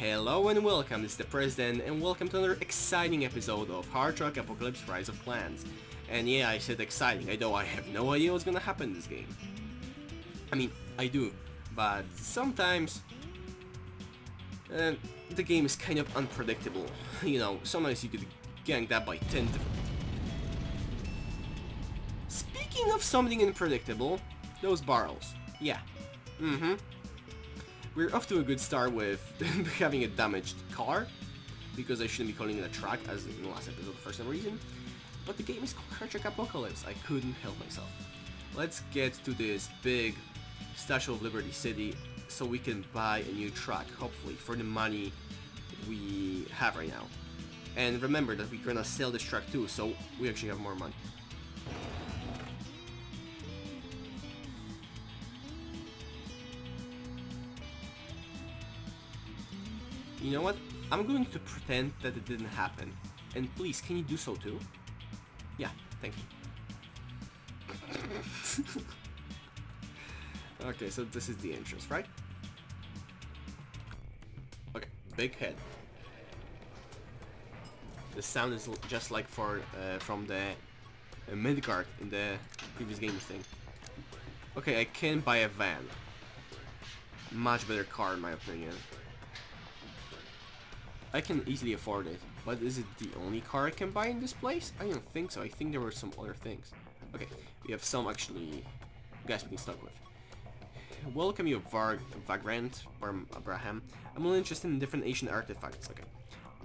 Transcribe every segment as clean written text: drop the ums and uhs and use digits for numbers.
Hello and welcome, this is ThePrezydent, and welcome to another exciting episode of Hard Truck Apocalypse Rise of Clans. And yeah, I said exciting, I know I have no idea what's gonna happen in this game. I mean, I do, but sometimes the game is kind of unpredictable. You know, sometimes you get ganked up by 10 different... Speaking of something unpredictable, those barrels. Yeah. We're off to a good start with having a damaged car, because I shouldn't be calling it a truck as in the last episode for some reason. But the game is called Hard Truck Apocalypse, I couldn't help myself. Let's get to this big Statue of Liberty City so we can buy a new truck, hopefully, for the money we have right now. And remember that we're gonna sell this truck too, so we actually have more money. You know what? I'm going to pretend that it didn't happen. And please, can you do so too? Yeah, thank you. Okay, so this is the entrance, right? Okay, big head. The sound is just like from the Midgard in the previous game thing. Okay, I can buy a van. Much better car in my opinion. I can easily afford it, but is it the only car I can buy in this place? I don't think so. I think there were some other things. Okay, we have some actually guys we can start with. Welcome you, Vagrant, or Abraham. I'm only interested in different Asian artifacts. Okay,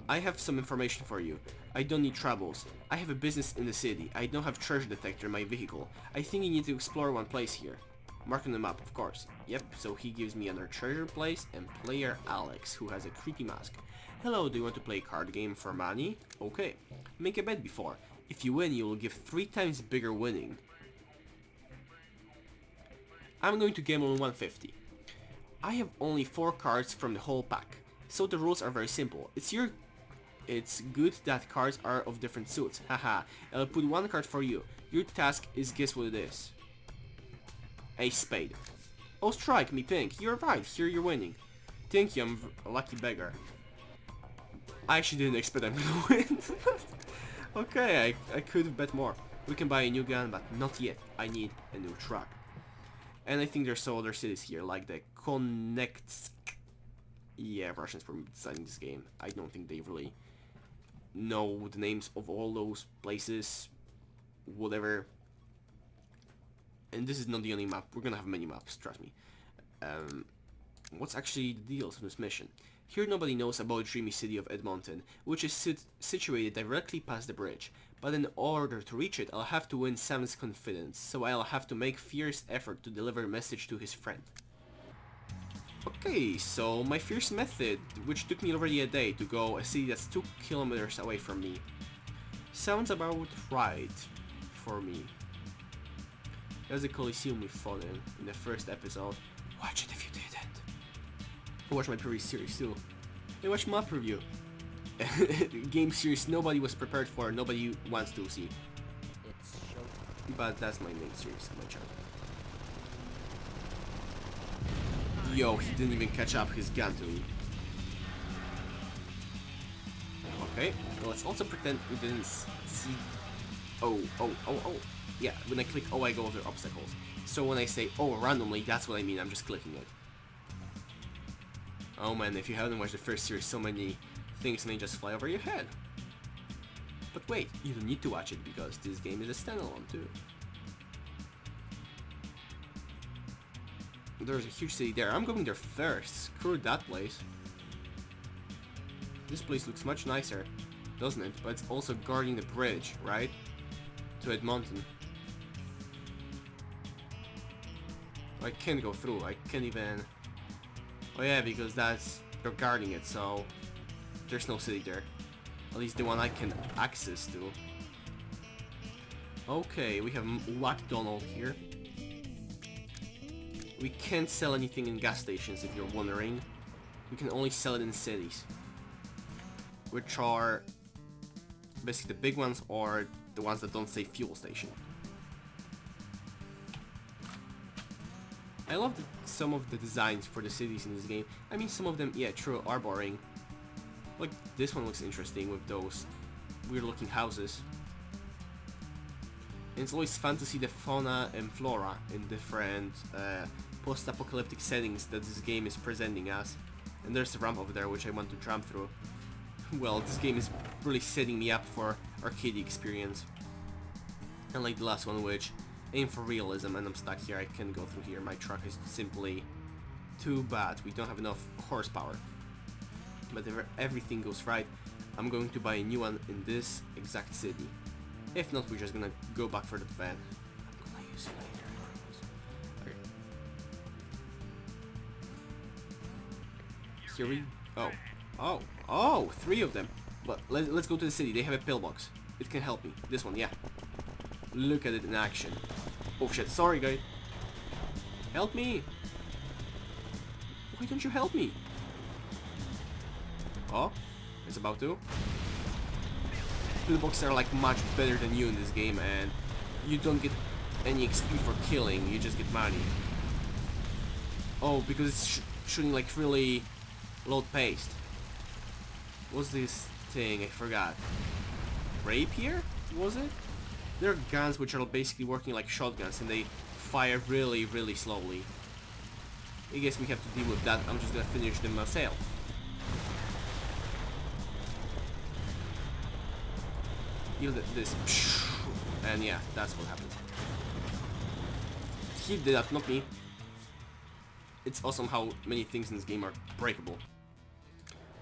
I have some information for you. I don't need troubles. I have a business in the city. I don't have treasure detector in my vehicle. I think you need to explore one place here. Mark on the map, of course. Yep, so he gives me another treasure place and player Alex, who has a creepy mask. Hello, do you want to play a card game for money? Okay. Make a bet before. If you win, you will give 3 times bigger winning. I'm going to gamble on 150. I have only 4 cards from the whole pack, so the rules are very simple. It's good that cards are of different suits. Haha, I'll put 1 card for you. Your task is guess what it is. A spade. Oh, strike me pink. You're right, here you're winning. Thank you, I'm a lucky beggar. I actually didn't expect I'm gonna win. Okay, I could have bet more. We can buy a new gun, but not yet. I need a new truck. And I think there's some other cities here, like the Connect. Yeah, Russians were designing this game. I don't think they really know the names of all those places. Whatever. And this is not the only map. We're gonna have many maps, trust me. What's actually the deals of this mission? Here nobody knows about the dreamy city of Edmonton, which is situated directly past the bridge. But in order to reach it, I'll have to win Sam's confidence, so I'll have to make fierce effort to deliver a message to his friend. Okay, so my fierce method, which took me already a day to go a city that's 2 kilometers away from me, sounds about right for me. There's a Coliseum we fought in the first episode. Watch it if you didn't. Watch my previous series too. Hey, watch my preview. Game series nobody was prepared for, nobody wants to see. But that's my main series on my channel. Yo, he didn't even catch up his gun to me. Okay, well, let's also pretend we didn't see... Oh. Yeah, when I click O, I go over obstacles. So when I say O randomly, that's what I mean, I'm just clicking it. Oh man, if you haven't watched the first series, so many things may just fly over your head. But wait, you don't need to watch it because this game is a standalone too. There's a huge city there. I'm going there first. Screw that place. This place looks much nicer, doesn't it? But it's also guarding the bridge, right? To Edmonton. I can't go through. I can't even... Oh yeah, because they're guarding it, so there's no city there. At least the one I can access to. Okay, we have McDonald's here. We can't sell anything in gas stations, if you're wondering. We can only sell it in cities, which are basically the big ones or the ones that don't say fuel station. I love some of the designs for the cities in this game. I mean, some of them, yeah, true, are boring. Like, this one looks interesting with those weird-looking houses. And it's always fun to see the fauna and flora in different post-apocalyptic settings that this game is presenting us. And there's a ramp over there which I want to jump through. Well, this game is really setting me up for arcade experience. Unlike the last one, which aimed for realism, and I'm stuck here. I can't go through here. My truck is simply too bad. We don't have enough horsepower. But if everything goes right, I'm going to buy a new one in this exact city. If not, we're just gonna go back for the van. I'm gonna use it later. Okay. Here we... Oh, 3 of them. But let's go to the city. They have a pillbox. It can help me. This one, yeah. Look at it in action. Oh shit, sorry guy. Help me! Why don't you help me? Oh, it's about to. Pillboxes are like much better than you in this game, and you don't get any XP for killing, you just get money. Oh, because it's shooting like really low paced. What's this thing? I forgot. Rapier? Was it? There are guns which are basically working like shotguns, and they fire really, really slowly. I guess we have to deal with that. I'm just gonna finish them myself. Deal this, and yeah, that's what happens. He did that, not me. It's awesome how many things in this game are breakable.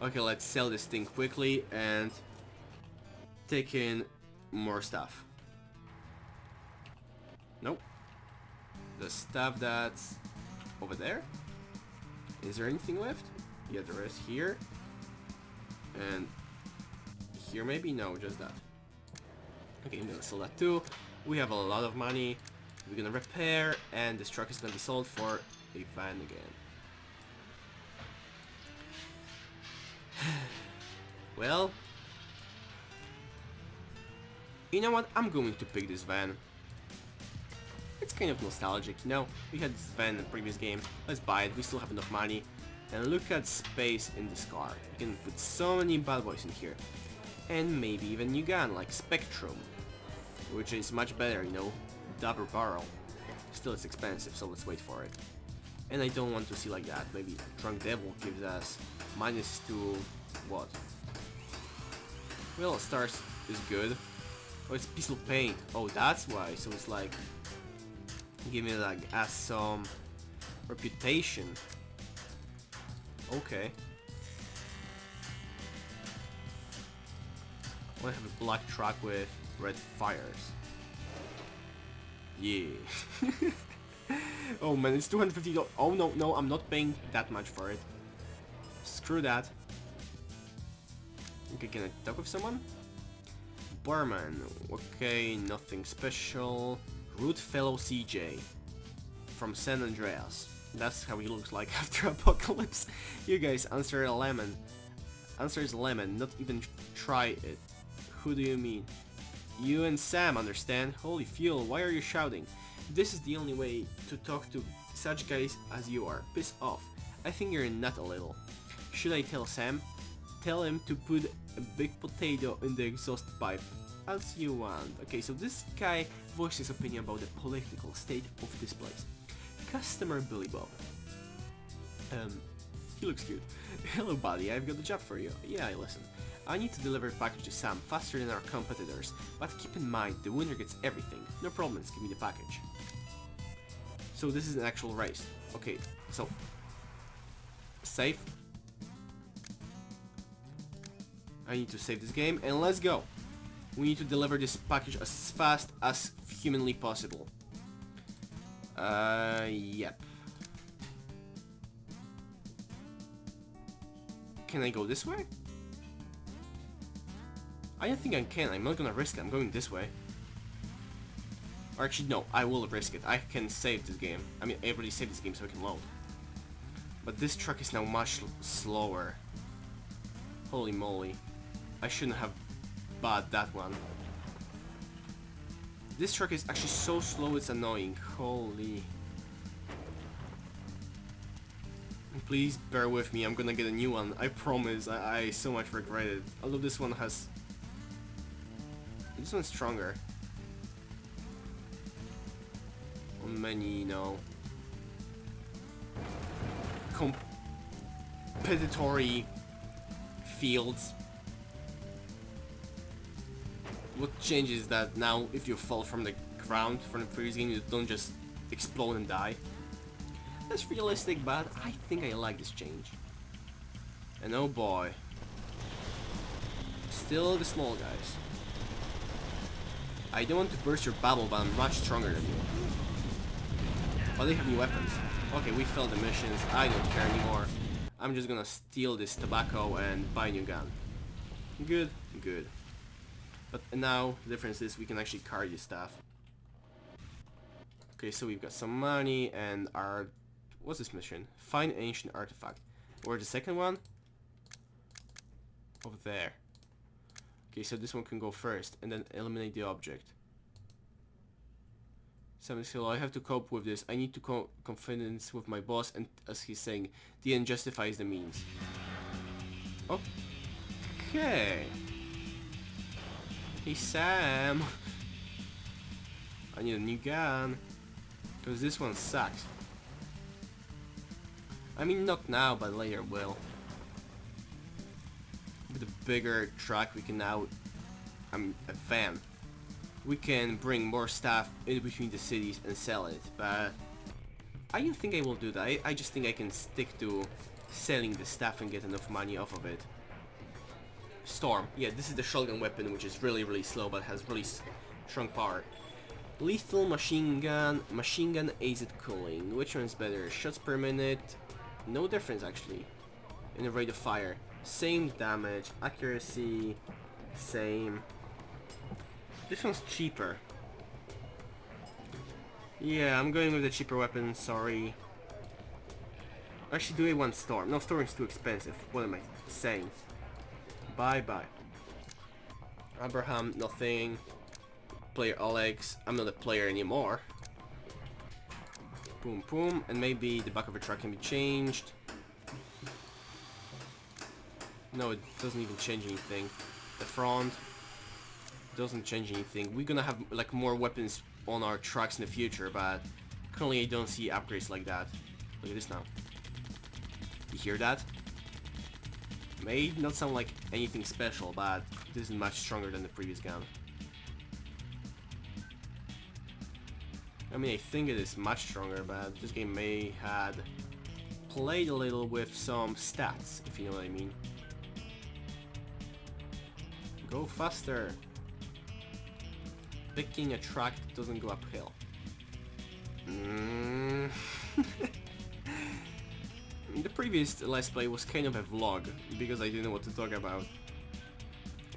Okay, let's sell this thing quickly and take in more stuff. Nope. The stuff that's over there. Is there anything left? Yeah, there is here. And here maybe? No, just that. Okay, I'm gonna sell that too. We have a lot of money. We're gonna repair, and this truck is gonna be sold for a van again. Well, you know what? I'm going to pick this van. It's kind of nostalgic, you know? We had this van in the previous game. Let's buy it. We still have enough money. And look at space in this car. You can put so many bad boys in here. And maybe even new gun like Spectrum, which is much better, you know, double barrel. Still it's expensive, so let's wait for it. And I don't want to see like that. Maybe Drunk Devil gives us -2 what? Well, stars is good. Oh, it's pistol paint. Oh, that's why. So it's like give me like some reputation. Okay. I have a black truck with red fires. Yeah. Oh man, it's $250. Oh no, I'm not paying that much for it. Screw that. Okay, can I talk with someone? Barman. Okay, nothing special. Rude fellow CJ from San Andreas. That's how he looks like after apocalypse. You guys, answer a lemon. Answer is lemon. Not even try it. Who do you mean? You and Sam, understand? Holy fuel, why are you shouting? This is the only way to talk to such guys as you are. Piss off. I think you're a nut a little. Should I tell Sam? Tell him to put a big potato in the exhaust pipe. As you want. Okay, so this guy voiced his opinion about the political state of this place. Customer Billy Bob. He looks cute. Hello buddy, I've got a job for you. Yeah, listen. I need to deliver a package to Sam faster than our competitors, but keep in mind, the winner gets everything. No problems, give me the package. So this is an actual race. Okay, so... Save. I need to save this game, and let's go! We need to deliver this package as fast as humanly possible. Yep. Can I go this way? I don't think I can. I'm not gonna risk it. I'm going this way. Or actually, no. I will risk it. I can save this game. I mean, I already saved this game so I can load. But this truck is now much slower. Holy moly. I shouldn't have bought that one. This truck is actually so slow it's annoying. Holy. Please bear with me, I'm gonna get a new one. I promise, I so much regret it. Although this one has... This one's stronger. On many, you know... competitory fields. What changes is that now if you fall from the ground from the previous game, you don't just explode and die. That's realistic, but I think I like this change. And oh boy. Still the small guys. I don't want to burst your bubble, but I'm much stronger than you. But they have new weapons. Okay, we failed the missions. I don't care anymore. I'm just gonna steal this tobacco and buy a new gun. Good, good. But now, the difference is we can actually carry this stuff. Okay, so we've got some money and our... What's this mission? Find an ancient artifact. Where's the second one? Over there. Okay, so this one can go first and then eliminate the object. Something still, I have to cope with this. I need to confidence with my boss, and as he's saying, the end justifies the means. Okay. Hey Sam. I need a new gun. Because this one sucks. I mean, not now, but later will. With a bigger truck, we can now... a van. We can bring more stuff in between the cities and sell it, but... I don't think I will do that. I just think I can stick to selling the stuff and get enough money off of it. Storm. Yeah, this is the shotgun weapon, which is really, really slow, but has really strong power. Lethal machine gun acid cooling. Which one's better? Shots per minute. No difference actually. In the rate of fire. Same damage, accuracy, same. This one's cheaper. Yeah, I'm going with the cheaper weapon, sorry. Actually, do I want Storm? No, Storm is too expensive. What am I saying? Bye bye. Abraham, nothing. Player Alex, I'm not a player anymore. Boom, boom, and maybe the back of a truck can be changed. No, it doesn't even change anything. The front doesn't change anything. We're gonna have like more weapons on our trucks in the future, but currently I don't see upgrades like that. Look at this now. You hear that? May not sound like anything special, but this is much stronger than the previous gun. I mean, I think it is much stronger, but this game may had played a little with some stats, if you know what I mean. Go faster. Picking a track that doesn't go uphill. The previous Let's Play was kind of a vlog, because I didn't know what to talk about.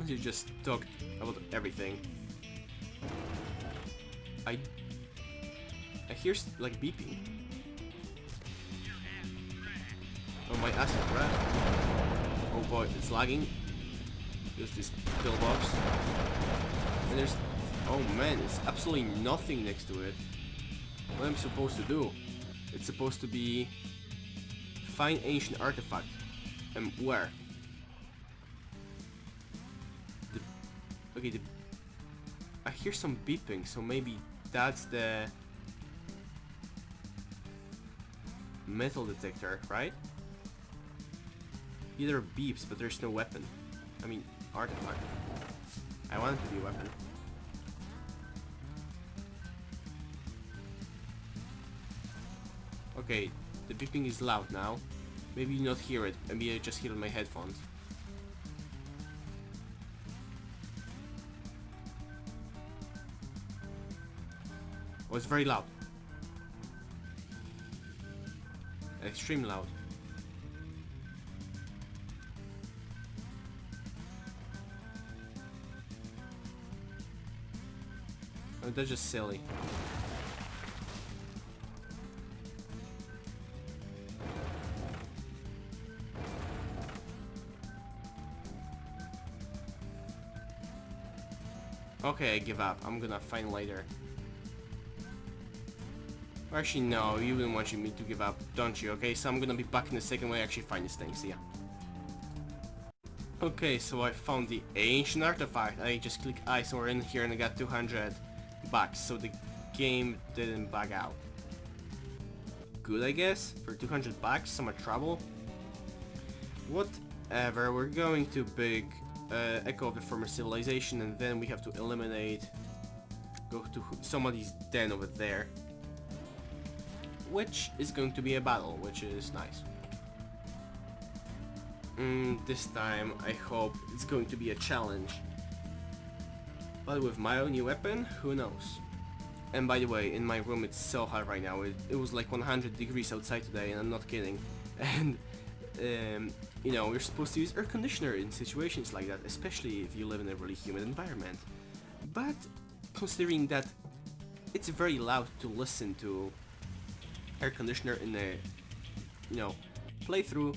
You just talked about everything. I hear like beeping. Oh, my ass is red. Oh boy, it's lagging. There's this pillbox. And there's... Oh man, it's absolutely nothing next to it. What am I supposed to do? It's supposed to be... Find ancient artifact. And where? Okay, I hear some beeping, so maybe that's the... metal detector, right? Either beeps, but there's no weapon. I mean, artifact. I want it to be a weapon. Okay, the beeping is loud now. Maybe you not hear it, maybe I just hear it on my headphones. Oh, it's very loud. Extremely loud. Oh, that's just silly. Okay, I give up. I'm gonna find later. Or actually, no, you wouldn't want me to give up, don't you? Okay, so I'm gonna be back in a second when I actually find this thing, see ya. Okay, so I found the ancient artifact. I just click I somewhere in here and I got 200 bucks, so the game didn't bug out. Good, I guess, for 200 bucks, so much trouble. Whatever, we're going to big Echo of the Former Civilization, and then we have to go to somebody's den over there, which is going to be a battle, which is nice. This time I hope it's going to be a challenge, but with my own new weapon, who knows. And by the way, in my room it's so hot right now. It was like 100 degrees outside today, and I'm not kidding. And you know, you're supposed to use air conditioner in situations like that, especially if you live in a really humid environment. But considering that it's very loud to listen to air conditioner in a, you know, playthrough,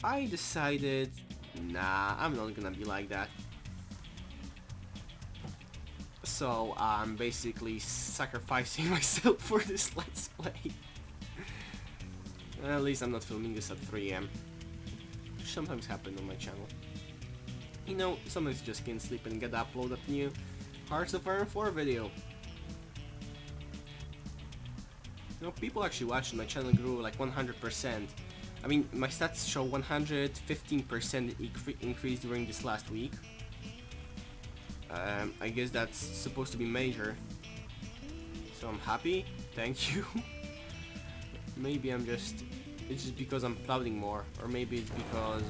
I decided, nah, I'm not gonna be like that. So I'm basically sacrificing myself for this Let's Play. At least I'm not filming this at 3 AM. Which sometimes happens on my channel. You know, sometimes you just can't sleep and get uploaded a new Hearts of Iron 4 video. You know, people actually watching my channel grew like 100%. I mean, my stats show 115% increase during this last week. I guess that's supposed to be major. So I'm happy, thank you. Maybe it's just because I'm uploading more, or maybe it's because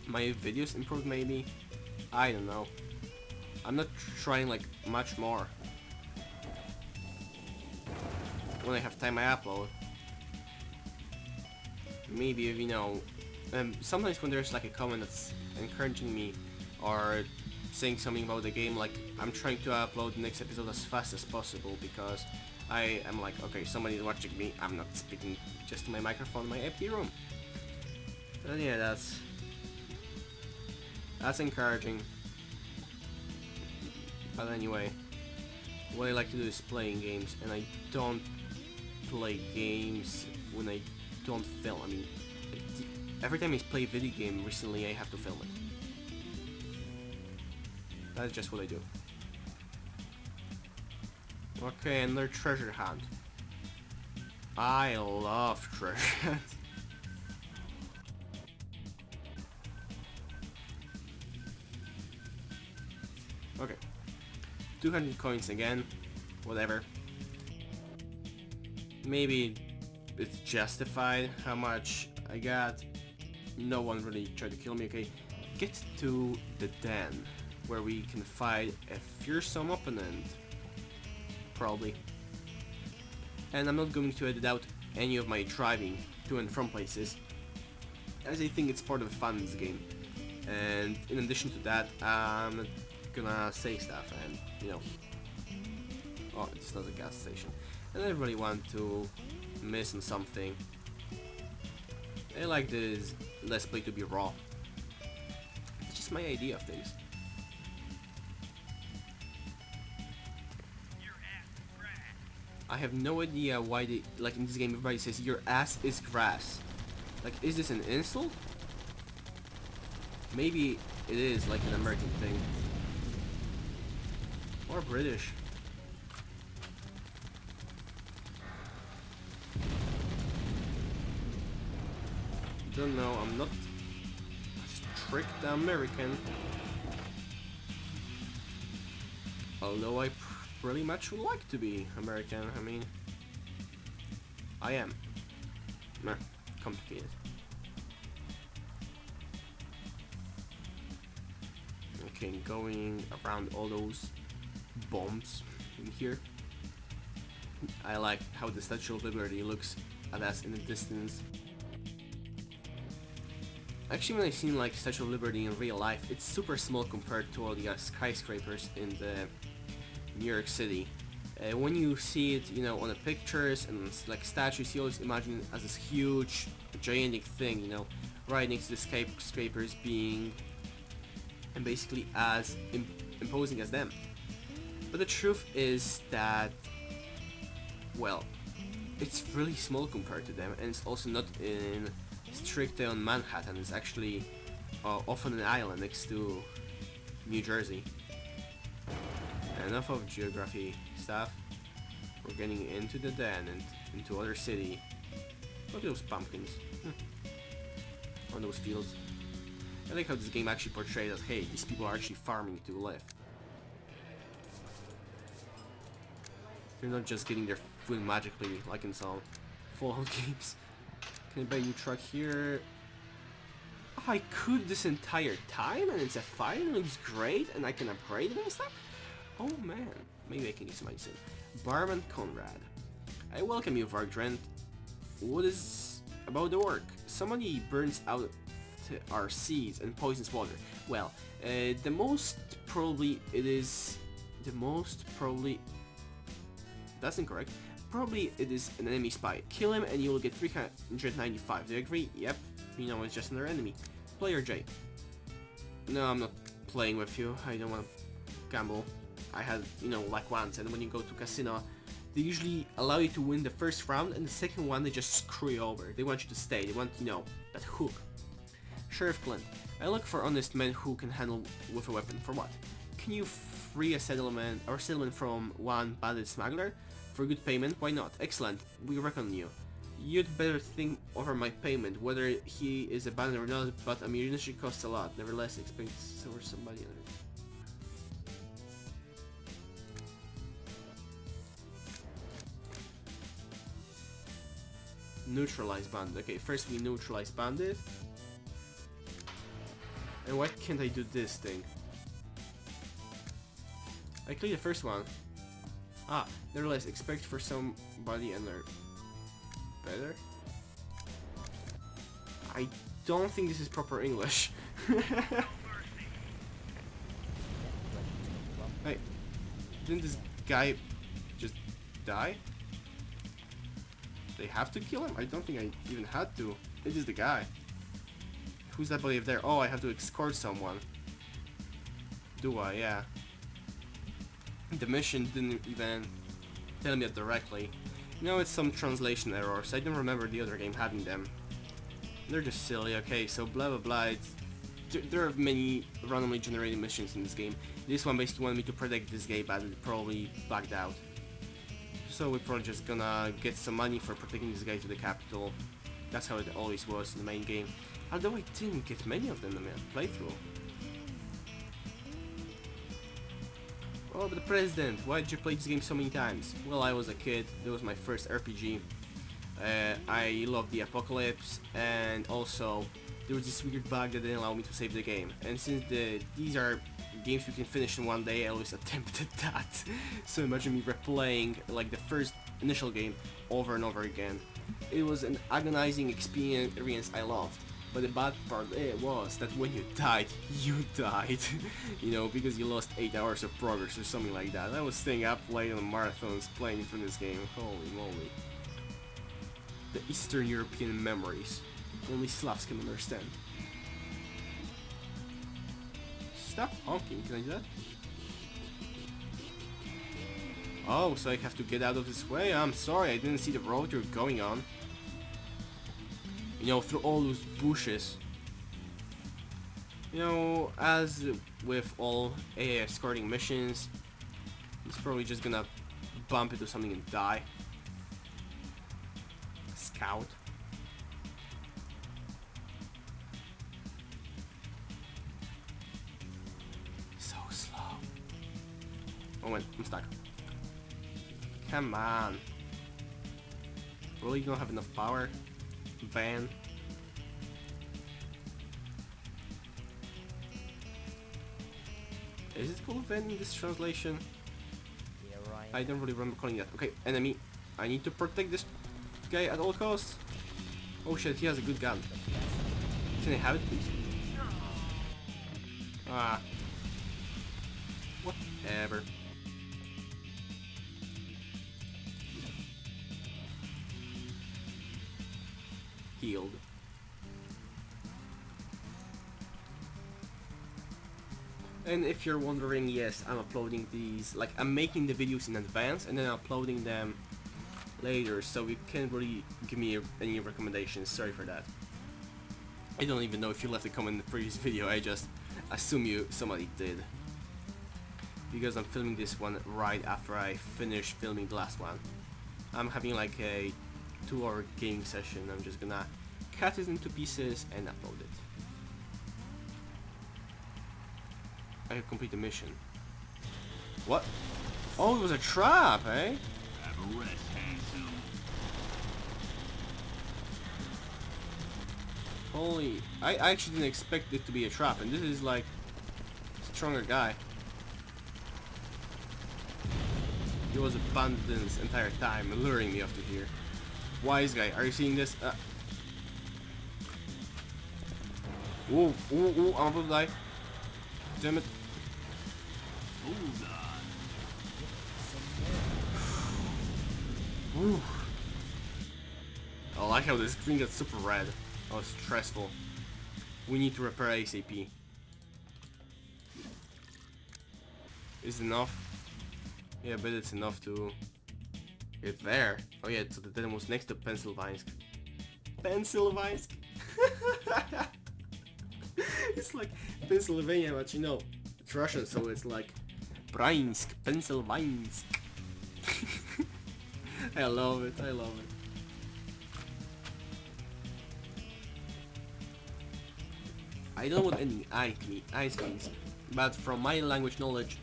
my videos improved, maybe. I don't know. I'm not trying like much more. When I have time I upload. Maybe if, you know, sometimes when there's like a comment that's encouraging me or saying something about the game, like I'm trying to upload the next episode as fast as possible because I am like, okay, somebody's watching me, I'm not speaking just to my microphone in my empty room. And yeah, that's encouraging. But anyway, what I like to do is playing games, and I don't play games when I don't film. I mean, every time I play a video game recently, I have to film it. That's just what I do. Okay, another treasure hunt. I love treasure hunts. Okay. 200 coins again. Whatever. Maybe it's justified how much I got. No one really tried to kill me, okay? Get to the den, where we can fight a fearsome opponent. Probably. And I'm not going to edit out any of my driving to and from places, as I think it's part of the fun in this game. And in addition to that, I'm not gonna say stuff and, you know... Oh, it's not a gas station. And I really want to miss on something. I like this Let's Play to be raw. It's just my idea of things. I have no idea why they, like in this game, everybody says your ass is grass. Like, is this an insult? Maybe it is like an American thing. Or British. Don't know, I'm not a strict American. Although I pretty much would like to be American, I mean... I am. Nah, complicated. Okay, going around all those bombs in here. I like how the Statue of Liberty looks at us in the distance. Actually, when I seen like Statue of Liberty in real life, it's super small compared to all the skyscrapers in the New York City. When you see it, you know, on the pictures and like statues, you always imagine it as this huge, gigantic thing, you know, right next to the skyscrapers being, and basically as imposing as them. But the truth is that well, it's really small compared to them, and it's also not in strictly on Manhattan. It's actually off on an island next to New Jersey. Enough of geography stuff. We're getting into the den and into other city. Look at those pumpkins. On those fields. I like how this game actually portrays that, hey, these people are actually farming to live. They're not just getting their food magically like in some Fallout games. Can I buy a new truck here? Oh, I could this entire time and it's a fire and it looks great and I can upgrade it and stuff? Oh man, maybe I can use my sim. Barman Conrad. I welcome you, Vargrant. What is about the work? Somebody burns out our seeds and poisons water. Well, the most probably that's incorrect. Probably it is an enemy spy. Kill him and you will get 395. Do you agree? Yep. You know it's just another enemy. Player J. No, I'm not playing with you. I don't want to gamble. I had, like once, and when you go to casino, they usually allow you to win the first round, and the second one they just screw you over. They want you to stay. They want, that hook. Sheriff Clint. I look for honest men who can handle with a weapon. For what? Can you free a settlement from one bandit smuggler? For good payment? Why not? Excellent. We reckon you. You'd better think over my payment, whether he is a bandit or not, but ammunition costs a lot. Nevertheless, expect over somebody else. Neutralize bandit. Okay, first we neutralize bandit. And why can't I do this thing? I clicked the first one. Ah, nevertheless, expect for somebody and learn. Better? I don't think this is proper English. Hey, didn't this guy just die? They have to kill him? I don't think I even had to. It is the guy. Who's that body up there? Oh, I have to escort someone. Do I? Yeah. The mission didn't even tell me that directly. It's some translation errors. I don't remember the other game having them. They're just silly. Okay, so blah blah blah. There are many randomly generated missions in this game. This one basically wanted me to protect this guy, but it probably bugged out. So we're probably just gonna get some money for protecting this guy to the capital. That's how it always was in the main game. Although I didn't get many of them in the playthrough. Oh, but the President, why did you play this game so many times? Well, I was a kid. It was my first RPG. I loved the apocalypse, and also there was this weird bug that didn't allow me to save the game. And since these are games you can finish in one day, I always attempted that. So imagine me replaying like the first initial game over and over again. It was an agonizing experience I loved. But the bad part was that when you died, because you lost 8 hours of progress or something like that. I was staying up late on marathons playing through this game. Holy moly. The Eastern European memories. Only Slavs can understand. Stop honking, can I do that? Oh, so I have to get out of this way? I'm sorry, I didn't see the road you're going on. Through all those bushes. As with all AA escorting missions, it's probably just gonna bump into something and die. Scout. So slow. Oh wait, I'm stuck. Come on. Really don't have enough power? Van. Is it called van in this translation? Yeah, right. I don't really remember calling that. Okay, enemy. I need to protect this guy at all costs. Oh shit, he has a good gun. Can I have it, please? Ah. Whatever. Healed. And if you're wondering, yes, I'm uploading these, like I'm making the videos in advance and then uploading them later, so you can't really give me any recommendations. Sorry for that. I don't even know if you left a comment in the previous video. I just assume somebody did, because I'm filming this one right after I finish filming the last one. I'm having like a 2-hour gaming session. I'm just gonna cut it into pieces and upload it. I have completed the mission. What? Oh, it was a trap, eh? Holy, I actually didn't expect it to be a trap, and this is like a stronger guy. He was abandoned this entire time, luring me off to here. Wise guy, are you seeing this? Ooh, I'm about to die. Damn it. Ooh. I like how the screen got super red. Oh, stressful. We need to repair ASAP. Is it enough? Yeah, I bet it's enough to get there. Oh yeah, so the den was next to Pennsylvania. Pennsylvania. It's like Pennsylvania, but you know, it's Russian, so it's like Bryansk, Pennsylvania. I love it, I love it. I don't know what any ice means, but from my language knowledge,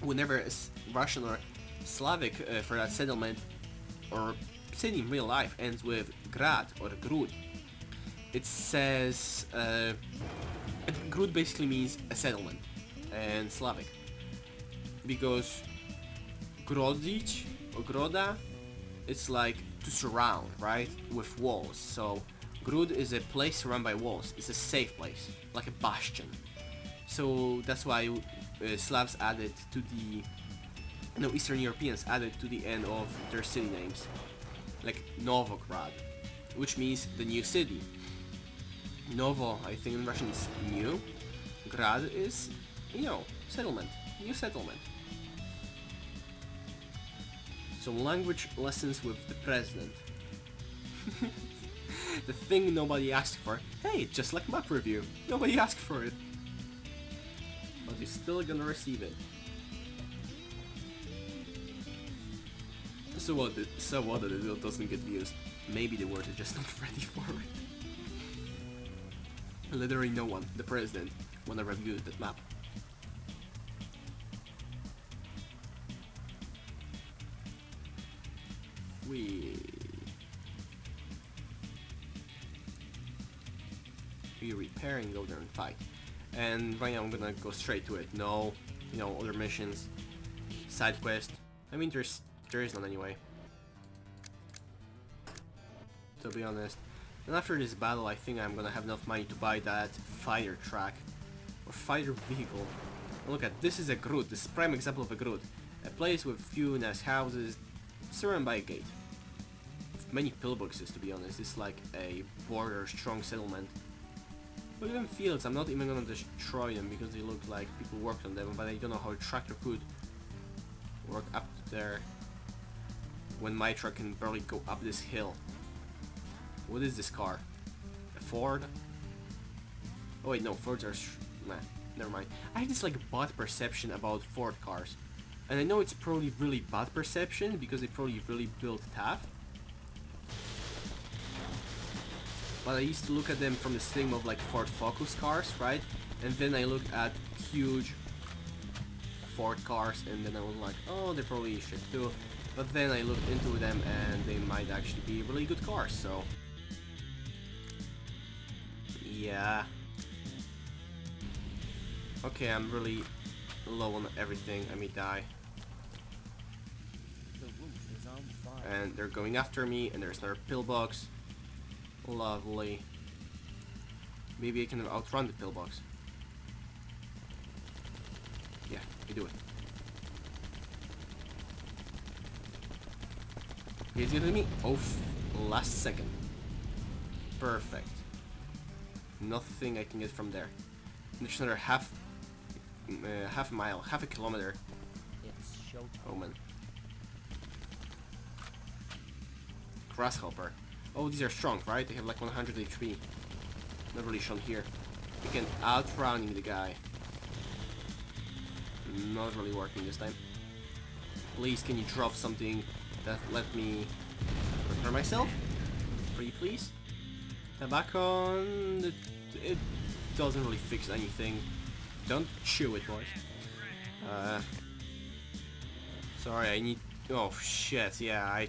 whenever it's Russian or Slavic for that settlement or city in real life ends with grad or grud, it says grud basically means a settlement in Slavic, because grodic or groda, it's like to surround, right, with walls. So grud is a place surrounded by walls. It's a safe place, like a bastion. So that's why Slavs added to the, no, Eastern Europeans added to the end of their city names, like Novograd, which means the new city. Novo, I think in Russian is new. Grad is, you know, settlement, new settlement. So language lessons with the president. The thing nobody asked for. Hey, just like map review. Nobody asked for it. But you're still gonna receive it. So what that it doesn't get views? Maybe the world is just not ready for it. Literally no one, the president, wanna review that map. We repair and go there and fight. And right now I'm gonna go straight to it. No, you know, other missions, side quest. I mean, there is none anyway, to be honest. And after this battle, I think I'm gonna have enough money to buy that fighter track or fighter vehicle. Look at this, is a grud. This is a prime example of a grud. A place with few nice houses, surrounded by a gate. With many pillboxes, to be honest. It's like a border strong settlement. Look at them fields. I'm not even gonna destroy them because they look like people worked on them, but I don't know how a tractor could work up there when my truck can barely go up this hill. What is this car? A Ford? Oh wait, no, Fords are nah, never mind. I have this like bad perception about Ford cars. And I know it's probably really bad perception because they probably really built tough. But I used to look at them from the stigma of like Ford Focus cars, right? And then I looked at huge Ford cars and then I was like, oh, they're probably shit too. But then I looked into them and they might actually be really good cars, so... yeah. Okay, I'm really low on everything. I may die. The roof is on fire. And they're going after me, and there's another pillbox. Lovely. Maybe I can outrun the pillbox. Yeah, we do it. He's getting me. Oh, last second. Perfect. Nothing I can get from there. There's another half a mile, half a kilometer. It's showtime. Oh man. grasshopper. Oh, these are strong, right? They have like 100 HP. Not really shown here. We can outrunning the guy. Not really working this time. Please, can you drop something that let me repair myself? Pretty please. Tobacco. It doesn't really fix anything. Don't chew it, boys. Sorry, I need. Oh shit! Yeah, I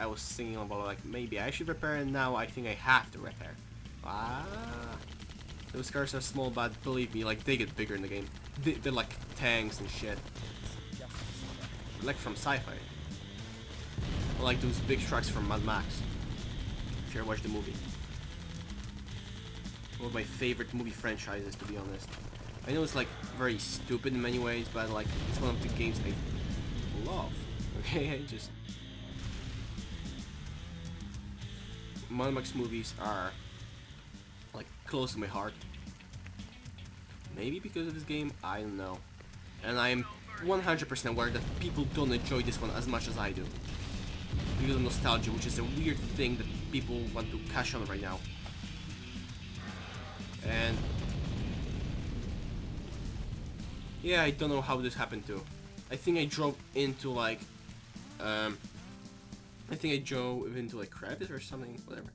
was thinking about like maybe I should repair, and now I think I have to repair. Ah, those cars are small, but believe me, like they get bigger in the game. They're like tanks and shit. Like from sci-fi. Like those big trucks from Mad Max. If you ever watched the movie. One of my favorite movie franchises, to be honest. I know it's like very stupid in many ways, but like it's one of the games I love. Okay, I just Mad Max movies are like close to my heart. Maybe because of this game, I don't know. And I am 100% aware that people don't enjoy this one as much as I do. Because of nostalgia, which is a weird thing that people want to cash on right now. And yeah, I don't know how this happened too. I think I drove into like crevice or something, whatever.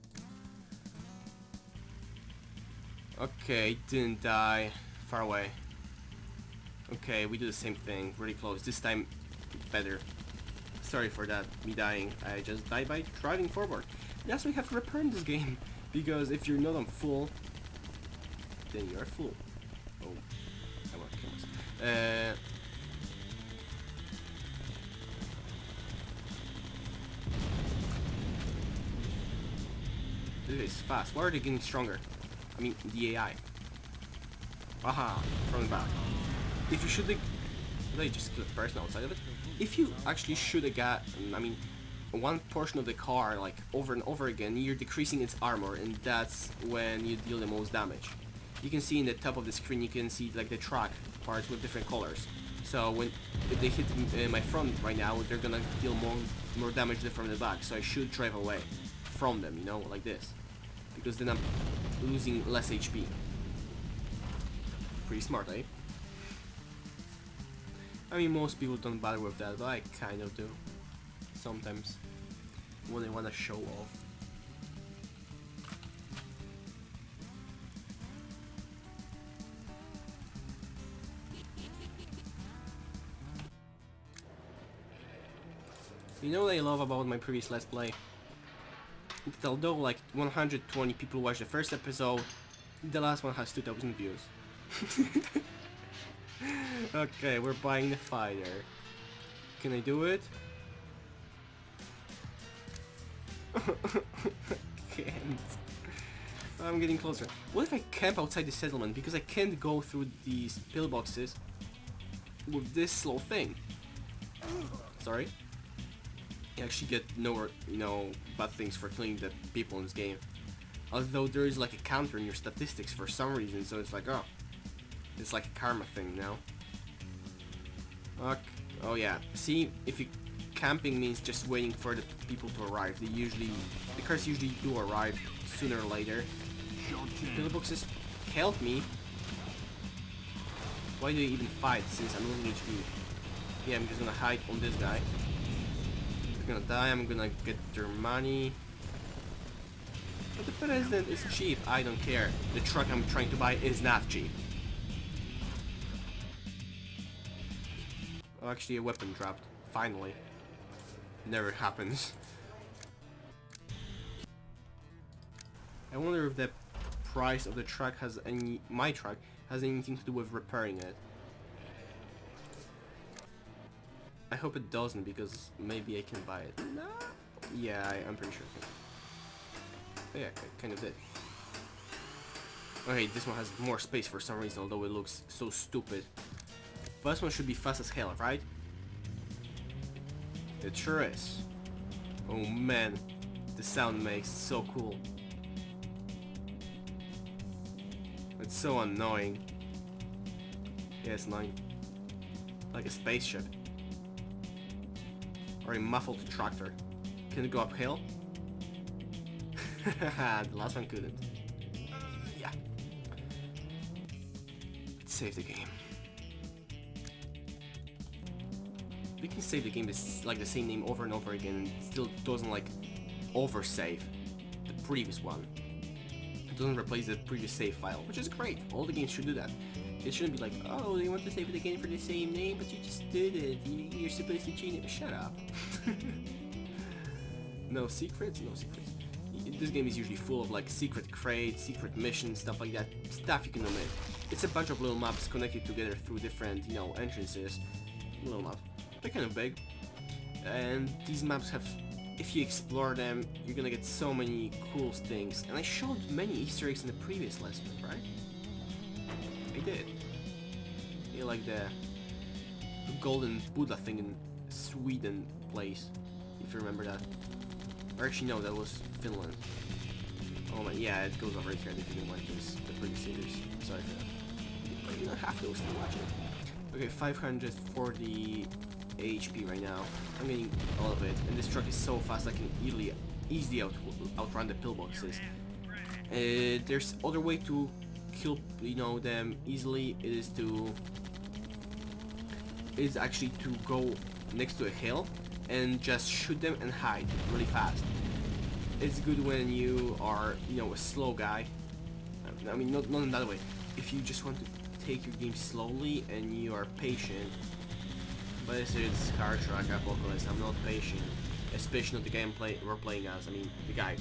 Okay, didn't die. Far away. Okay, we do the same thing, really close. This time better. Sorry for that, me dying. I just died by driving forward. That's why we have to repair in this game. Because if you're not on full, then you're a fool. Oh, I want to kill myself. This is fast. Why are they getting stronger? I mean, the AI. Aha, from the back. If you shoot the... They just kill the person outside of it. If you actually shoot a guy, I mean, one portion of the car, like, over and over again, you're decreasing its armor, and that's when you deal the most damage. You can see in the top of the screen, you can see, like, the track parts with different colors. So, if they hit my front right now, they're gonna deal more damage than from the back, so I should drive away from them, you know, like this. Because then I'm losing less HP. Pretty smart, eh? I mean, most people don't bother with that, but I kind of do. Sometimes. When they want to show off. You know what I love about my previous Let's Play? That although like 120 people watched the first episode, the last one has 2,000 views. Okay, we're buying the fighter. Can I do it? Can't. I'm getting closer. What if I camp outside the settlement because I can't go through these pillboxes with this slow thing? Sorry. You actually get no bad things for killing the people in this game. Although there is like a counter in your statistics for some reason, so it's like, oh, it's like a karma thing now. Okay. Oh yeah. See, if you camping means just waiting for the people to arrive. The cars usually do arrive sooner or later. Pillboxes help me. Why do they even fight since I'm losing HP? Yeah, I'm just gonna hide on this guy. They're gonna die. I'm gonna get their money. But the president is cheap. I don't care. The truck I'm trying to buy is not cheap. Oh, actually, a weapon dropped. Finally. Never happens. I wonder if the price of the truck has my truck has anything to do with repairing it. I hope it doesn't, because maybe I can buy it. No. Yeah, I'm pretty sure I can. Oh, yeah, I kind of did. Okay, this one has more space for some reason, although it looks so stupid. But this one should be fast as hell, right? It sure is. Oh man, the sound makes so cool. It's so annoying. Yeah, it's annoying. Like a spaceship. Or a muffled tractor. Can it go uphill? The last one couldn't. Yeah. Let's save the game. We can save the game is like the same name over and over again and it still doesn't like oversave the previous one. It doesn't replace the previous save file, which is great. All the games should do that. It shouldn't be like, oh, you want to save it again for the same name, but you just did it. You're supposed to change it. Shut up. No secrets? No secrets. This game is usually full of like secret crates, secret missions, stuff like that. Stuff you can omit. It's a bunch of little maps connected together through different, you know, entrances. Little maps. They're kind of big. And these maps have, if you explore them, you're gonna get so many cool things. And I showed many Easter eggs in the previous lesson, right? I did. You like the golden Buddha thing in Sweden place, if you remember that. Or actually no, that was Finland. Oh my, yeah, it goes over here if you didn't watch the previous series. Sorry for that. But you don't have to still watch it. Okay, 540 HP right now. I'm getting all of it, and this truck is so fast I can easily outrun the pillboxes. There's other way to kill, you know, them easily. It is actually to go next to a hill and just shoot them and hide really fast. It's good when you are, you know, a slow guy. I mean, not in that way. If you just want to take your game slowly and you are patient. But this is Car Truck Apocalypse. I'm not patient, especially not the game we're playing as. I mean, the guy.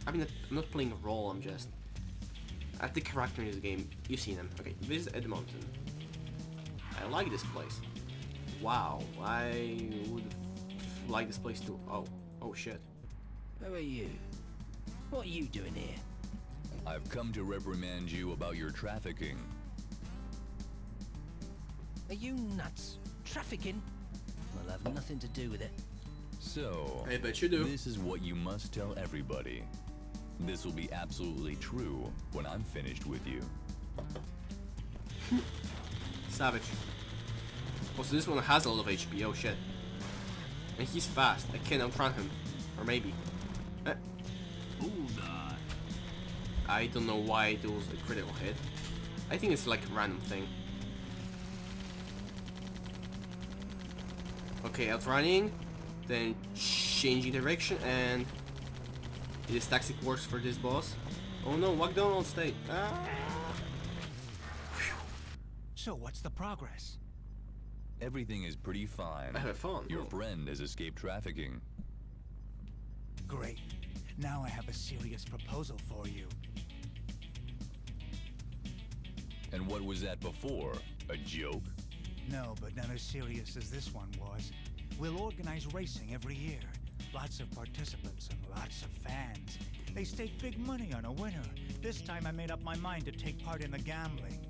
I'm not playing a role. I'm just at the character in this game. You've seen him. Okay, this is Edmonton. I like this place. Wow, I would like this place too. Oh shit. Who are you? What are you doing here? I've come to reprimand you about your trafficking. Are you nuts? Trafficking? I'll have nothing to do with it. So, I bet you do. This is what you must tell everybody. This will be absolutely true when I'm finished with you. Savage. Oh, so this one has a lot of HP. Oh shit. And he's fast. I can't outrun him. Or maybe. I don't know why it was a critical hit. I think it's like a random thing. Okay, outrunning, then changing direction, and this tactic works for this boss. Oh no, McDonald's state. Ah. So what's the progress? Everything is pretty fine. I have fun. Your friend has escaped trafficking. Great. Now I have a serious proposal for you. And what was that before? A joke? No, but not as serious as this one was. We'll organize racing every year. Lots of participants and lots of fans. They stake big money on a winner. This time I made up my mind to take part in the gambling.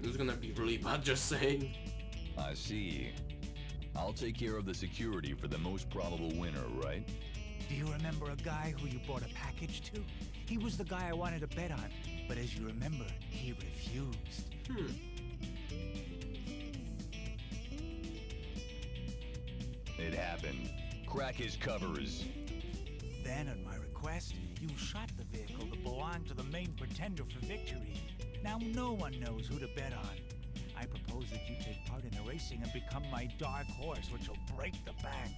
This is gonna be really bad, just saying. I see. I'll take care of the security for the most probable winner, right? Do you remember a guy who you bought a package to? He was the guy I wanted to bet on, but as you remember, he refused. It happened. Crack his covers. Then, at my request, you shot the vehicle that belonged to the main pretender for victory. Now no one knows who to bet on. I propose that you take part in the racing and become my dark horse, which will break the bank.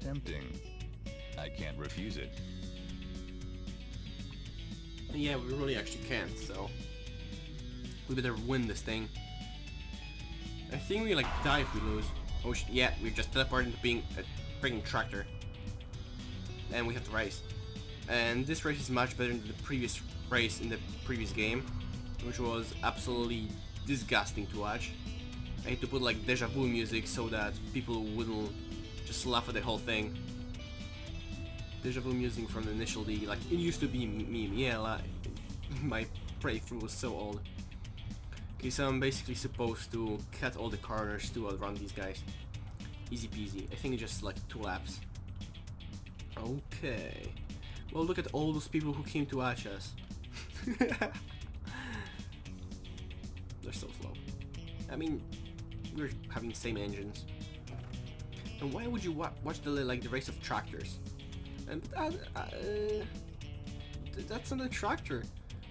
Tempting. I can't refuse it. Yeah, we really actually can't, so we better win this thing. I think we like die if we lose. Oh yeah, we just teleported into being a freaking tractor. And we have to race. And this race is much better than the previous race in the previous game, which was absolutely disgusting to watch. I had to put like deja vu music so that people wouldn't just laugh at the whole thing. Deja vu music from the initial D, like it used to be meme, yeah, like, my playthrough was so old. Okay, so I'm basically supposed to cut all the corners to outrun these guys. Easy peasy. I think it's just like 2 laps. Okay. Well, look at all those people who came to watch us. They're so slow. I mean, we're having same engines. And why would you watch the race of tractors? And that's not a tractor.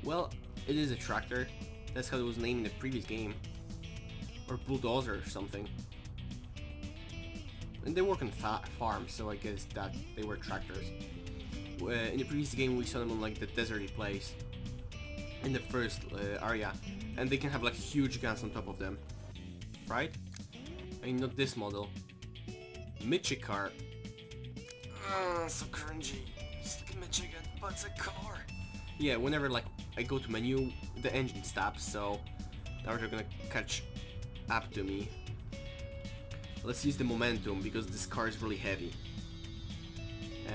Well, it is a tractor. That's how it was named in the previous game. Or bulldozer or something. And they work on farms, so I guess that they were tractors. In the previous game we saw them on like the deserty place. In the first area. And they can have like huge guns on top of them. Right? I mean, not this model. Michicar. So cringy. It's like Michigan, but it's a car. Yeah, whenever like I go to menu, the engine stops, so now they're gonna catch up to me. Let's use the momentum because this car is really heavy.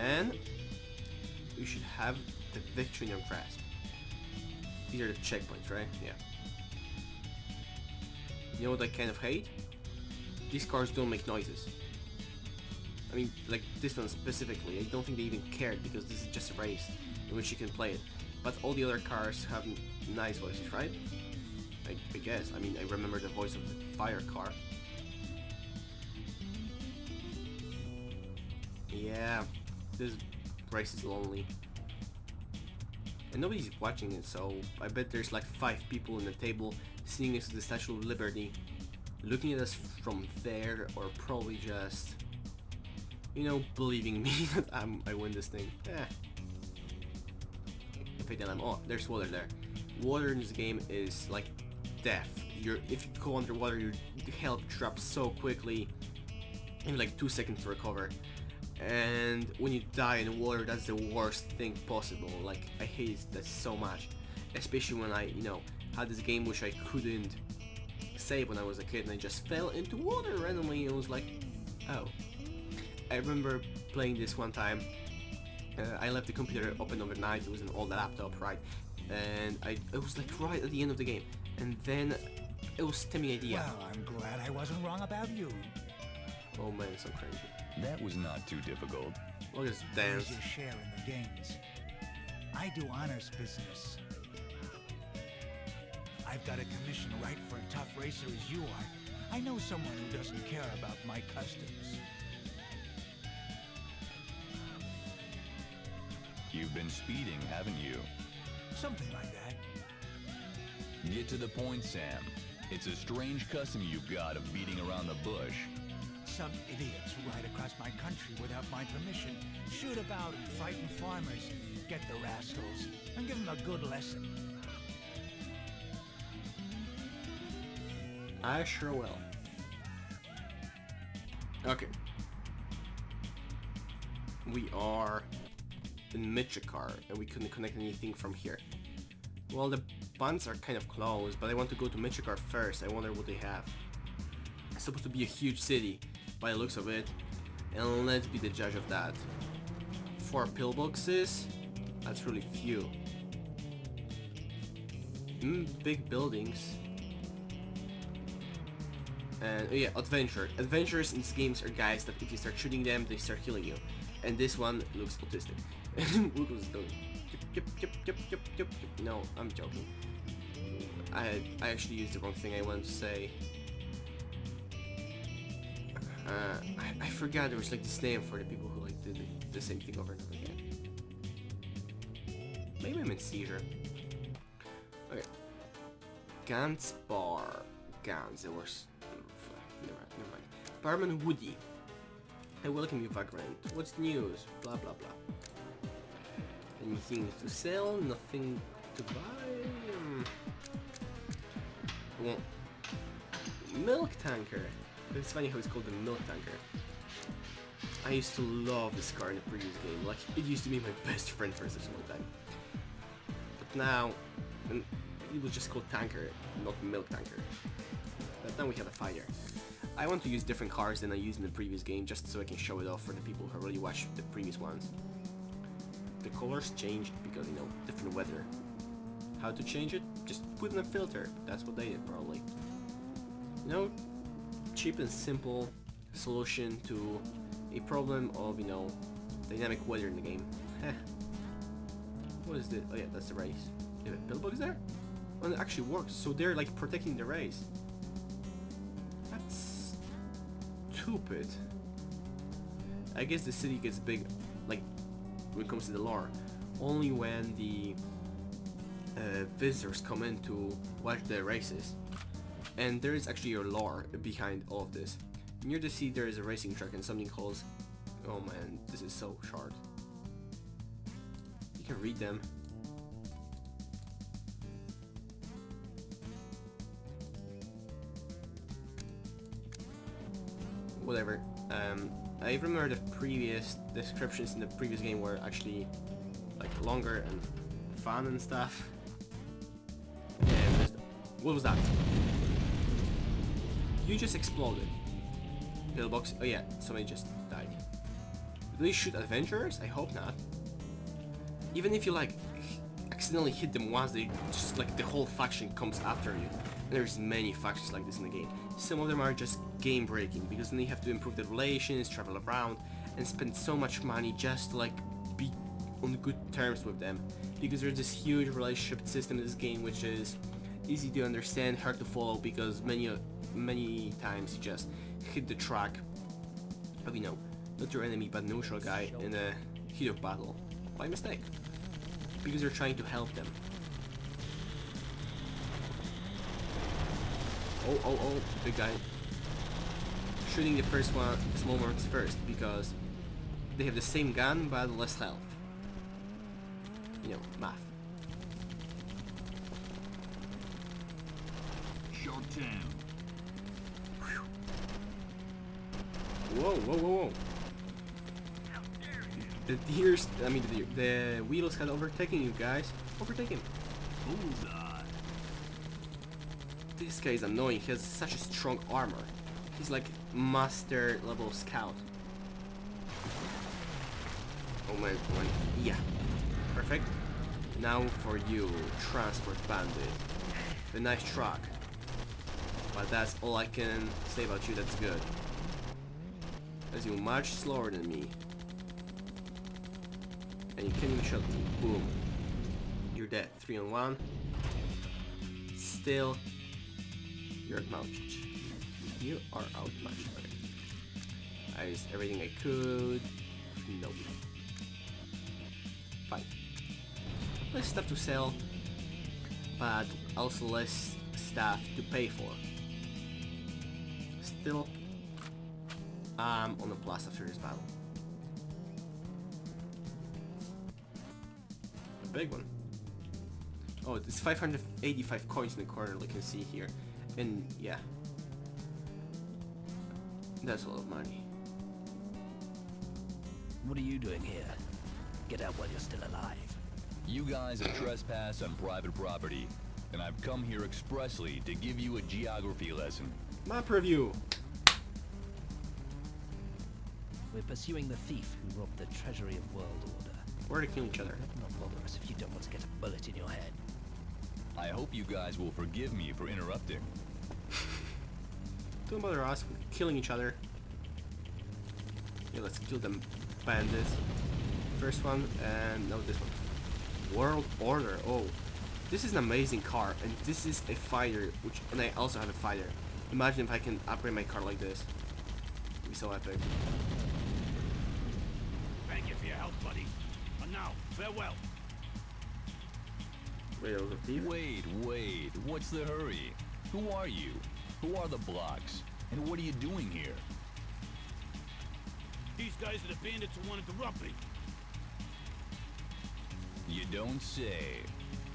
And we should have the victory in our grasp. These are the checkpoints, right? Yeah. You know what I kind of hate? These cars don't make noises. I mean, like this one specifically, I don't think they even cared because this is just a race in which you can play it. But all the other cars have nice voices, right? I guess. I mean, I remember the voice of the fire car. Yeah, this race is lonely. And nobody's watching it, so I bet there's like 5 people in the table sitting next to the Statue of Liberty, looking at us from there, or probably just, you know, believing me that I win this thing. If I tell them, oh, there's water there. Water in this game is like death. If you go underwater, your health drops so quickly, in like 2 seconds to recover. And when you die in water, that's the worst thing possible. Like, I hate that so much, especially when I, you know, had this game which I couldn't save when I was a kid, and I just fell into water randomly, and it was like, oh. I remember playing this one time. I left the computer open overnight. It was an old laptop, right? And it was like right at the end of the game, and then it was Timmy idea. Well, I'm glad I wasn't wrong about you. Oh man, it's so crazy. That was not too difficult. Look at this dance. Here's your share in the games. I do honors business. I've got a commission right for a tough racer as you are. I know someone who doesn't care about my customs. You've been speeding, haven't you? Something like that. Get to the point, Sam. It's a strange custom you've got of beating around the bush. Some idiots who ride across my country without my permission shoot about and frighten farmers. Get the rascals and give them a good lesson. I sure will. Okay. We are in Michigar, and we couldn't connect anything from here. Well, the buns are kind of closed, but I want to go to Michigar first. I wonder what they have. It's supposed to be a huge city, by the looks of it, and let's be the judge of that. 4 pillboxes? That's really few. Big buildings. And oh yeah, adventure. Adventurers in these games are guys that if you start shooting them, they start killing you. And this one looks autistic. Look what it's doing. Yep. No, I'm joking. I actually used the wrong thing I wanted to say. I forgot there was like this name for the people who like did the same thing over and over again. Maybe I'm in seizure. Okay. Gantz Bar. Gantz. There was. Never mind. Barman Woody. I welcome you, vagrant. What's the news? Blah blah blah. Anything to sell? Nothing to buy? Well, milk tanker. It's funny how it's called the milk tanker. I used to love this car in the previous game. Like, it used to be my best friend for such a long time. But now, it was just called tanker, not milk tanker. But now we have a fighter. I want to use different cars than I used in the previous game, just so I can show it off for the people who really watched the previous ones. The colors changed because, you know, different weather. How to change it? Just put in a filter. That's what they did, probably. You know, cheap and simple solution to a problem of, you know, dynamic weather in the game. Heh. What is this? Oh yeah, that's the race. Yeah, pillbox there? Oh, it actually works. So they're like protecting the race. That's stupid. I guess the city gets big, like, when it comes to the lore, only when the visitors come in to watch the races. And there is actually a lore behind all of this. Near the sea there is a racing track and something calls... Oh man, this is so short. You can read them. Whatever. I remember the previous descriptions in the previous game were actually like longer and fun and stuff. And what was that? You just exploded. Pillbox. Oh yeah, somebody just died. Do they shoot adventurers? I hope not. Even if you like accidentally hit them once, they just like the whole faction comes after you. And there's many factions like this in the game. Some of them are just game breaking because then you have to improve the relations, travel around, and spend so much money just to like be on good terms with them. Because there's this huge relationship system in this game which is easy to understand, hard to follow, because many times you just hit the track of, you know, not your enemy but neutral guy in a heat of battle by mistake because you're trying to help them. Oh, big guy. Shooting the first one, small marks first, because they have the same gun but less health. You know, math. Shark Town. Whoa. The deers, I mean the wheels had overtaken you guys. Overtake him. Bullseye. This guy is annoying, he has such a strong armor. He's like master level scout. Oh man, yeah. Perfect. Now for you, transport bandit. The nice truck. But that's all I can say about you, that's good. As you're much slower than me. And you can't even shot me. Boom. You're dead. 3 on 1. Still, you're outmatched. You are outmatched. Okay. I used everything I could. Nope. Fine. Less stuff to sell, but also less stuff to pay for. Still, I'm on a plus after this battle. A big one. Oh, it's 585 coins in the corner, like you can see here. And yeah, that's a lot of money. What are you doing here? Get out while you're still alive. You guys have trespassed on private property, and I've come here expressly to give you a geography lesson. Map review. We're pursuing the thief who robbed the treasury of World Order. We're to kill each other. Not bother us if you don't want to get a bullet in your head. I hope you guys will forgive me for interrupting. Don't bother us, we're killing each other. Yeah, let's kill them bandits. First one, and now this one. World Order. Oh, this is an amazing car, and this is a fighter, and I also have a fighter. Imagine if I can upgrade my car like this. It'd be so epic. Thank you for your help, buddy. And now, farewell. Wait, that was a thief? Wait, what's the hurry? Who are you? Who are the blocks? And what are you doing here? These guys are the bandits who wanted to rob me. You don't say.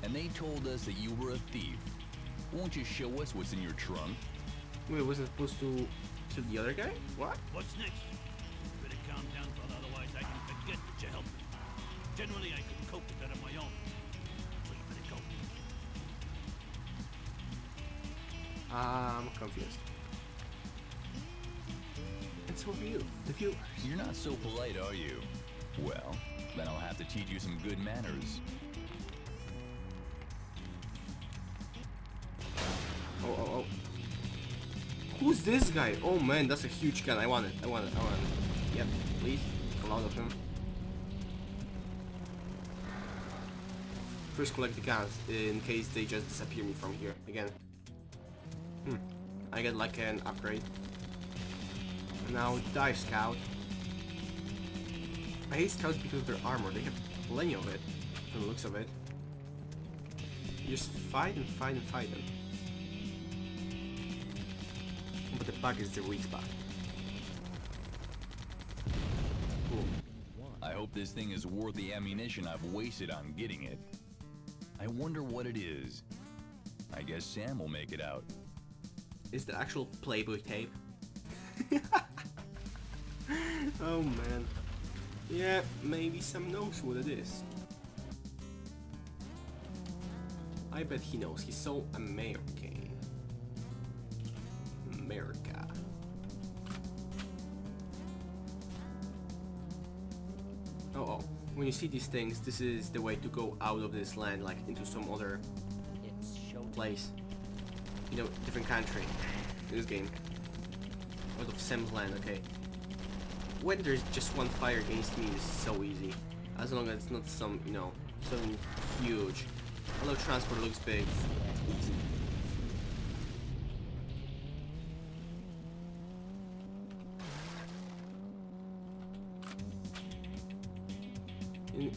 And they told us that you were a thief. Won't you show us what's in your trunk? Wait, wasn't supposed to kill the other guy? What? What's next? Better calm down, brother, otherwise I can forget that you helped me. Generally, I can cope with that on my own. So you better go. I'm confused. And so are you, the viewers. You're not so polite, are you? Well, then I'll have to teach you some good manners. Oh. Who's this guy? Oh man, that's a huge gun. I want it. Yep, please. Come out of him. First collect the guns in case they just disappear me from here again. I get like an upgrade. And Now die, Scout. I hate Scouts because of their armor. They have plenty of it, from the looks of it. You just fight and fight and fight them. But the bug is the weak spot. Cool. I hope this thing is worth the ammunition I've wasted on getting it. I wonder what it is. I guess Sam will make it out. Is the actual Playboy tape? Oh man. Yeah, maybe Sam knows what it is. I bet he knows. He's so American. America. Oh, when you see these things, this is the way to go out of this land, like into some other It's showtime. place. You know, different country in this game. Out of Sam's land, okay. When there's just one fire against me, it's so easy. As long as it's not some, you know, something huge. Although transport looks big. Easy.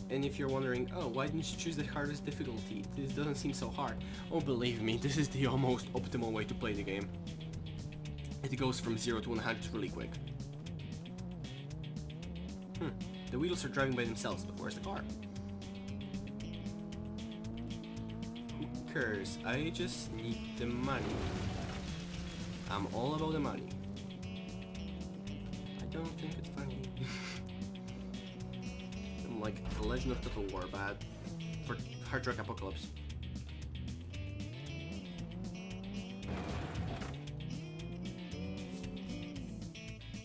And if you're wondering, oh, why didn't you choose the hardest difficulty? This doesn't seem so hard. Oh, believe me, this is the almost optimal way to play the game. It goes from 0 to 100 really quick. The wheels are driving by themselves, but where's the car? Who cares? I just need the money. I'm all about the money. I don't think it's funny. I'm like the Legend of Total War, bad for Hard Rock Apocalypse.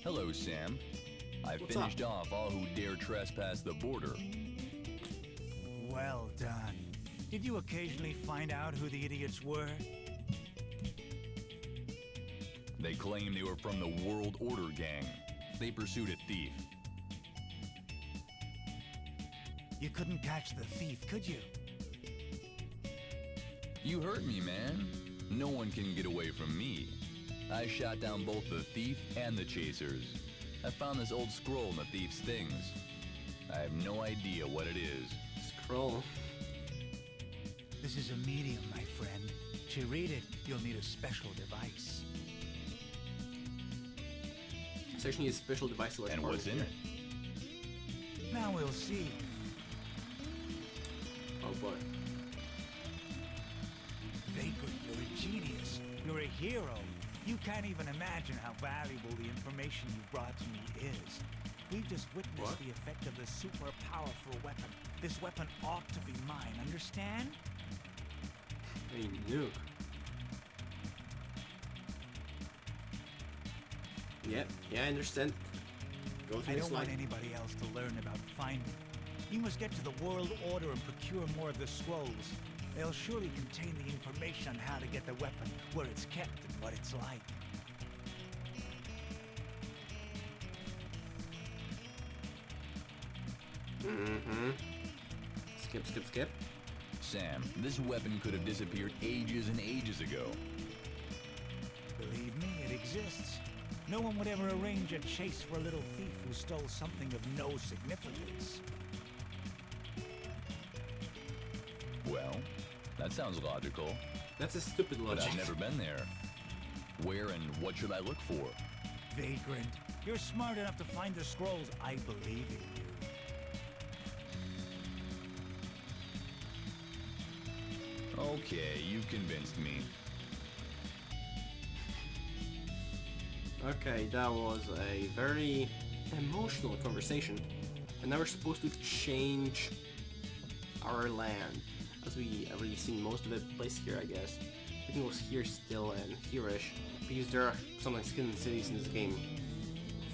Hello, Sam. I What's finished up? off all who dare trespass the border. Well done. Did you occasionally find out who the idiots were? They claim they were from the World Order gang. They pursued a thief. You couldn't catch the thief, could you? You heard me, man. No one can get away from me. I shot down both the thief and the chasers. I found this old scroll in the thief's things. I have no idea what it is. Scroll. This is a medium, my friend. To read it, you'll need a special device. It's actually a special device to like And part what's of in it. it? Now we'll see. Oh boy. Vagrant, you're a genius. You're a hero. You can't even imagine how valuable the information you brought to me is. We've just witnessed What? the effect of this super powerful weapon. This weapon ought to be mine, understand? A nuke. Yeah, I understand. Go to I this don't line. want anybody else to learn about finding. You must get to the World Order and procure more of the scrolls. They'll surely contain the information on how to get the weapon, where it's kept, and what it's like. Mm-hmm. Skip. Sam, this weapon could have disappeared ages and ages ago. Believe me, it exists. No one would ever arrange a chase for a little thief who stole something of no significance. Well, that sounds logical, That's a stupid but logic. I've never been there. Where and what should I look for? Vagrant, you're smart enough to find the scrolls. I believe in you. Okay, you've convinced me. Okay, that was a very emotional conversation. And now we're supposed to change our land. As we already seen most of it placed here, I guess. Everything was here still and here-ish. Because there are some like hidden cities in this game.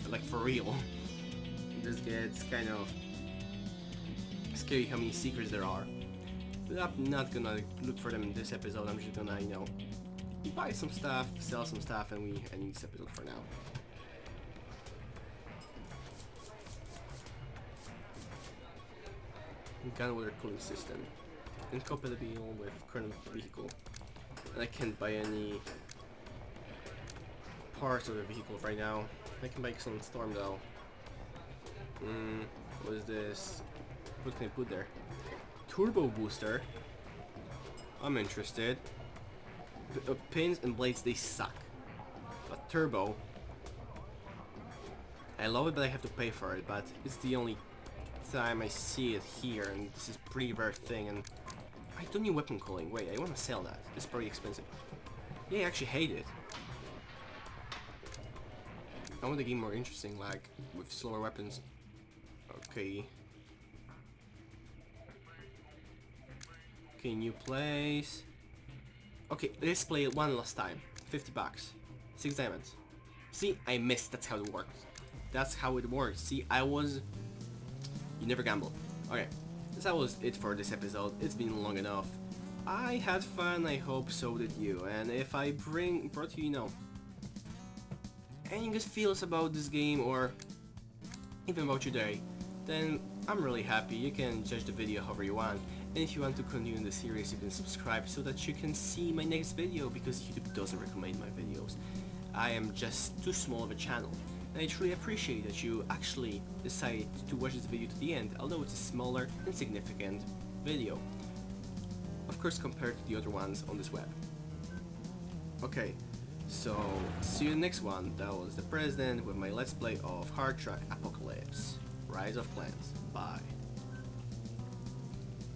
Like for real. It just gets kind of scary how many secrets there are. But I'm not gonna look for them in this episode. I'm just gonna, you know, buy some stuff, sell some stuff, and we end this episode for now. Gunwater cooling system. Incompatible with current vehicle. And I can't buy any parts of the vehicle right now. I can buy Excellent Storm though. What is this? What can I put there? Turbo Booster. I'm interested. Pins and blades, they suck. But Turbo, I love it, but I have to pay for it. But it's the only time I see it here, and this is a pretty rare thing. And I don't need weapon cooling. Wait, I want to sell that. It's pretty expensive. Yeah, I actually hate it. I want the game more interesting, like with slower weapons. Okay. Okay, new place. Okay, let's play it one last time. 50 bucks. 6 diamonds. See, I missed. That's how it works. That's how it works. See, you never gamble. Okay, that was it for this episode. It's been long enough. I had fun. I hope so did you. And if I brought you, any good feels about this game or even about your day, then I'm really happy. You can judge the video however you want. And if you want to continue in the series, you can subscribe so that you can see my next video, because YouTube doesn't recommend my videos. I am just too small of a channel. And I truly appreciate that you actually decided to watch this video to the end, although it's a smaller, insignificant video. Of course, compared to the other ones on this web. Okay, so see you in the next one. That was ThePrezydent with my Let's Play of Hard Truck Apocalypse. Rise of Clans. Bye.